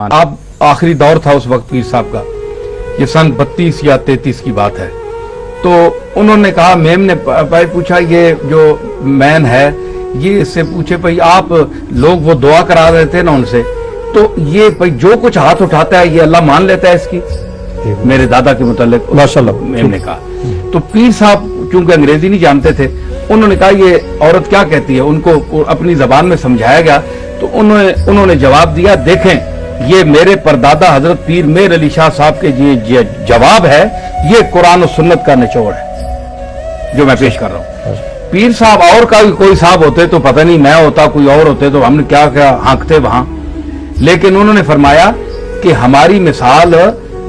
आप आखिरी दौर था उस वक्त पीर साहब का, ये सन 32 या 33 की बात है। तो उन्होंने कहा, मेम ने भाई पूछा, ये जो मैन है ये इससे पूछे भाई आप लोग वो दुआ करा रहे थे ना उनसे, तो ये भाई जो कुछ हाथ उठाता है ये अल्लाह मान लेता है इसकी, मेरे दादा के मुतालिक माशाअल्लाह मेम ने कहा। तो पीर साहब चूंकि अंग्रेजी नहीं जानते थे, उन्होंने कहा ये औरत क्या कहती है, उनको अपनी जबान में समझाया गया। तो उन्होंने जवाब दिया, देखें ये मेरे परदादा हजरत पीर मेर अली शाह साहब के ये जवाब है, ये कुरान और सुन्नत का निचोड़ है जो मैं पेश कर रहा हूं। पीर साहब और का भी कोई साहब होते तो पता नहीं, मैं होता कोई और होते तो हमने क्या क्या हाँकते वहां, लेकिन उन्होंने फरमाया कि हमारी मिसाल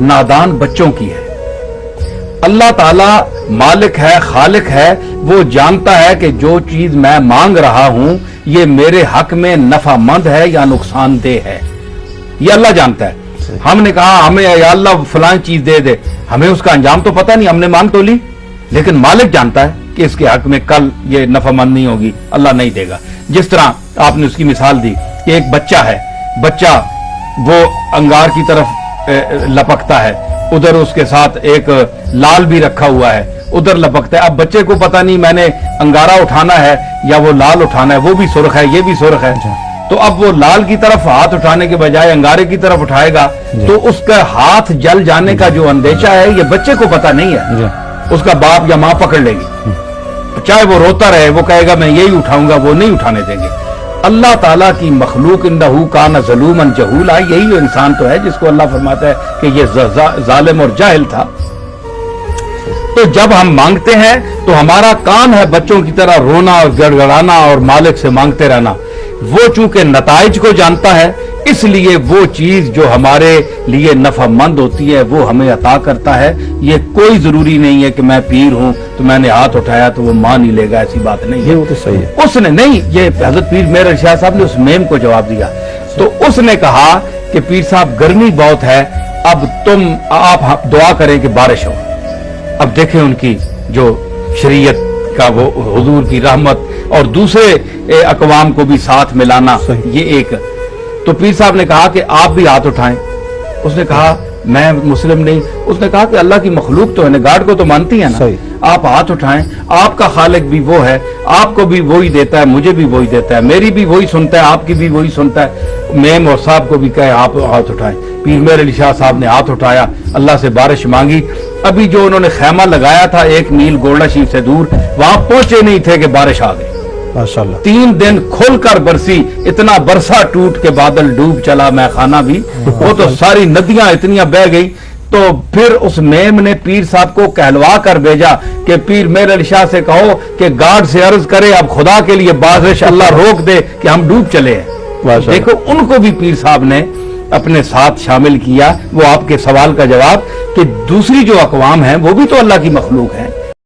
नादान बच्चों की है। अल्लाह ताला मालिक है, खालिक है, वो जानता है कि जो चीज मैं मांग रहा हूं ये मेरे हक में नफामंद है या नुकसानदेह है, ये अल्लाह जानता है। हमने कहा हमें या अल्लाह फलां चीज दे दे, हमें उसका अंजाम तो पता नहीं, हमने मांग तो ली, लेकिन मालिक जानता है कि इसके हक में कल ये नफामंद नहीं होगी, अल्लाह नहीं देगा। जिस तरह आपने उसकी मिसाल दी कि एक बच्चा है, बच्चा वो अंगार की तरफ लपकता है, उधर उसके साथ एक लाल भी रखा हुआ है, उधर लपकता है। अब बच्चे को पता नहीं मैंने अंगारा उठाना है या वो लाल उठाना है, वो भी सुर्ख है ये भी सुर्ख है, तो अब वो लाल की तरफ हाथ उठाने के बजाय अंगारे की तरफ उठाएगा तो उसका हाथ जल जाने का जो अंदेशा है ये बच्चे को पता नहीं है, उसका बाप या माँ पकड़ लेगी, चाहे वो रोता रहे, वो कहेगा मैं यही उठाऊंगा, वो नहीं उठाने देंगे। अल्लाह ताला की मखलूक इंदहू काना ज़लूमन जहूला, यही वो इंसान तो है जिसको अल्लाह फरमाता है कि ये जालिम और जाहिल था। तो जब हम मांगते हैं तो हमारा काम है बच्चों की तरह रोना और गड़गड़ाना और मालिक से मांगते रहना। वो चूंकि नताइज को जानता है, इसलिए वो चीज जो हमारे लिए नफामंद होती है वो हमें अता करता है। ये कोई जरूरी नहीं है कि मैं पीर हूं तो मैंने हाथ उठाया तो वो मान ही लेगा, ऐसी बात नहीं है। वो तो सही है। उसने नहीं, ये हजरत पीर मेर अली शाह साहब ने उस मेम को जवाब दिया। तो उसने कहा कि पीर साहब गर्मी बहुत है, अब आप दुआ करें कि बारिश हो। अब देखें उनकी जो शरीयत का वो हुजूर की रहमत और दूसरे अकवाम को भी साथ मिलाना, ये एक। तो पीर साहब ने कहा कि आप भी हाथ उठाएं। उसने कहा मैं मुस्लिम नहीं। उसने कहा कि अल्लाह की मखलूक तो है ना, गार्ड को तो मानती है ना, आप हाथ उठाएं, आपका खालिक भी वो है, आपको भी वही देता है, मुझे भी वही देता है, मेरी भी वही सुनता है, आपकी भी वही सुनता है। मेम और साहब को भी कहे आप हाथ उठाएं। पीर मेर अली शाह साहब ने हाथ उठाया, अल्लाह से बारिश मांगी। अभी जो उन्होंने खैमा लगाया था 1 मील गोल्डा शीफ से दूर, वहां पहुंचे नहीं थे कि बारिश आ गई। माशाअल्लाह 3 दिन खुलकर बरसी, इतना बरसा टूट के बादल डूब चला मैं खाना भी, वो तो सारी नदियां इतनियां बह गई। तो फिर उस मेम ने पीर साहब को कहलवा कर भेजा कि पीर मेर अली शाह से कहो कि गार्ड से अर्ज करे अब खुदा के लिए बारिश अल्लाह रोक दे कि हम डूब चले हैं। देखो उनको भी पीर साहब ने अपने साथ शामिल किया। वो आपके सवाल का जवाब कि दूसरी जो अकवाम है वो भी तो अल्लाह की मखलूक है,